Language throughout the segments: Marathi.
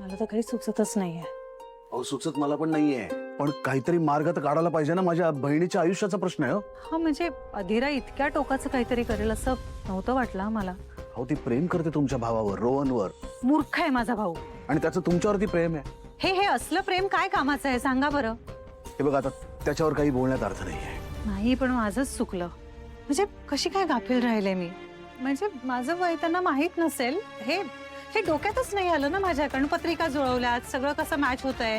मला तर काही सुचतच नाहीये. अहो सुचत मला पण नाहीये, पण काहीतरी मार्ग तर काढायला पाहिजे ना. माझ्या बहिणीच्या आयुष्याचा प्रश्न आहे. हा म्हणजे अधीरा इतक्या टोकाचं काहीतरी करेल असं नव्हतं वाटलं मला. अहो ती प्रेम करते तुमच्या भावावर, रोहनवर, मूर्ख आहे माझा भाऊ. आणि त्याचं तुमच्यावरती प्रेम आहे. हे असलं प्रेम काय कामाचं आहे सांगा बरं. हे बघ, आता त्याच्यावर काही बोलण्यात अर्थ नाहीये. नाही पण माझंच चुकलं. म्हणजे कशी काय गाफील राहिले मी. म्हणजे माझं वय त्यांना माहित नसेल हे हे डोक्यातच नाही आलं ना माझ्याकडून. पत्रिका जुळवल्यात, सगळं कसं मॅच होतंय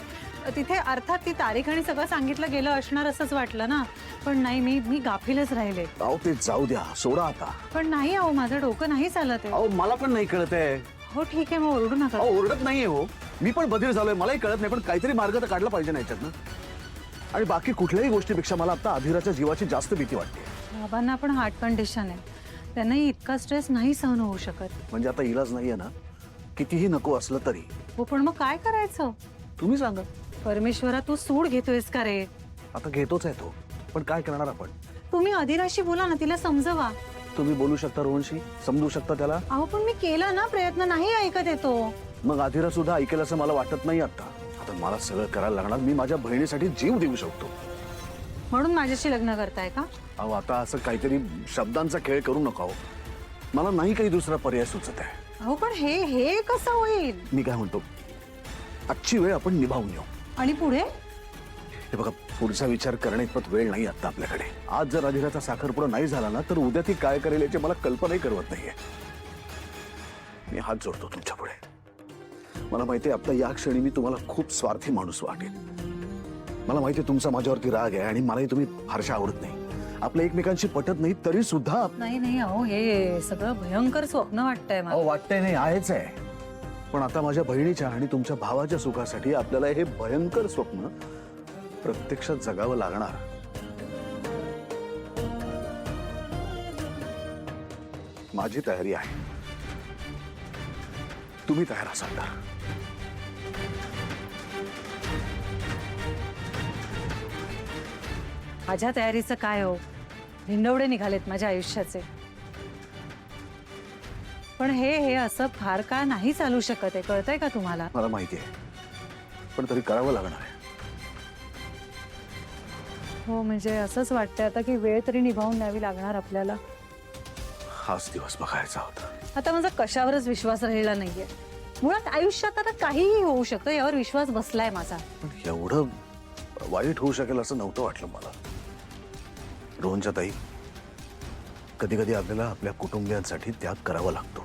तिथे. अर्थात ती तारीख आणि सगळं सांगितलं गेलं असणार असंच वाटलं ना. पण नाही, मी गाफीलच राहिले. अहो ते जाऊ द्या, सोडा आता. पण नाही अहो, माझं डोकं नाही चालत आहे. अहो मला पण नाही कळत आहे. हो ठीक आहे, मग ओरडू नका. अहो ओरडत नाहीये हो, मी पण बधीर झालोय, मलाही कळत नाही. पण काहीतरी मार्ग तर काढला पाहिजे ना याच्यातनं. आणि बाकी कुठल्याही गोष्टीपेक्षा मला आता अधीराच्या जीवाची जास्त भीती वाटते. बाबांना पण हार्ट कंडिशन आहे, त्यांनाही इतका स्ट्रेस नाही सहन होऊ शकत. म्हणजे आता इलाज नाहीये ना, कितीही नको असलं तरी. हो पण मग काय करायचं. तुम्ही सांगा. परमेश्वरा तू सूड घेतोयस का रे. आता घेतोच आहे तो, पण काय करणार आपण. तुम्ही अधीराशी बोला ना, तिला समजवा. तुम्ही बोलू शकता रोहनशी, समजू शकता त्याला. अहो पण मी केला ना प्रयत्न, नाही ऐकत येतो. मग अधीरा सुद्धा ऐकेल असं मला वाटत नाही. आता मला सगळं करायला लागणार. मी माझ्या बहिणीसाठी जीव देऊ शकतो. म्हणून माझ्याशी लग्न करताय का. अहो आता असं काहीतरी शब्दांचा खेळ करू नका हो. मला नाही काही दुसरा पर्याय सुचत आहे. अहो पण हे कसं होईल. मी काय म्हणतो, आजची वेळ आपण निभावून येऊ. आणि पुढे. हे बघा, पुढचा विचार करण्याइतपत वेळ नाही आता आपल्याकडे. आज जर अधीराचा साखरपुडा नाही झाला ना, तर उद्या ती काय करेल याची मला कल्पनाही करवत नाहीये. मी हात जोडतो तुमच्या पुढे. मला माहिती आहे आता या क्षणी मी तुम्हाला खूप स्वार्थी माणूस वाटेल. मला माहिती आहे तुमचा माझ्यावरती राग आहे आणि मलाही तुम्ही फारशा आवडत नाही. आपल्या एकमेकांशी पटत नाही तरी सुद्धा. नाही अहो, हे सगळं भयंकर स्वप्न वाटतंय मला. वाटतंय नाही, आहेच आहे. पण आता माझ्या बहिणीच्या आणि तुमच्या भावाच्या सुखासाठी आपल्याला हे भयंकर स्वप्न प्रत्यक्षात जगावं लागणार. माझी तयारी आहे, तुम्ही तयार असाल तर. माझ्या तयारीचं काय हो, भिंडवडे निघालेत माझ्या आयुष्याचे. पण हे असं फार काळ नाही चालू शकत आहे, कळतंय का तुम्हाला. मला माहिती आहे, पण तरी करावं लागणार आहे. हो म्हणजे असंच वाटतंय आता की वेळ तरी निभावून न्यावी लागणार आपल्याला. हाच दिवस बघायचा होता. आता माझा कशावरच विश्वास राहिला नाहीये. मुळात आयुष्यात आता काहीही होऊ शकतं यावर विश्वास बसलाय माझा. पण एवढं वाईट होऊ शकेल असं नव्हतं वाटलं मला. रोहनच्या ताई, कधी कधी आपल्याला आपल्या कुटुंबियांसाठी त्याग करावा लागतो.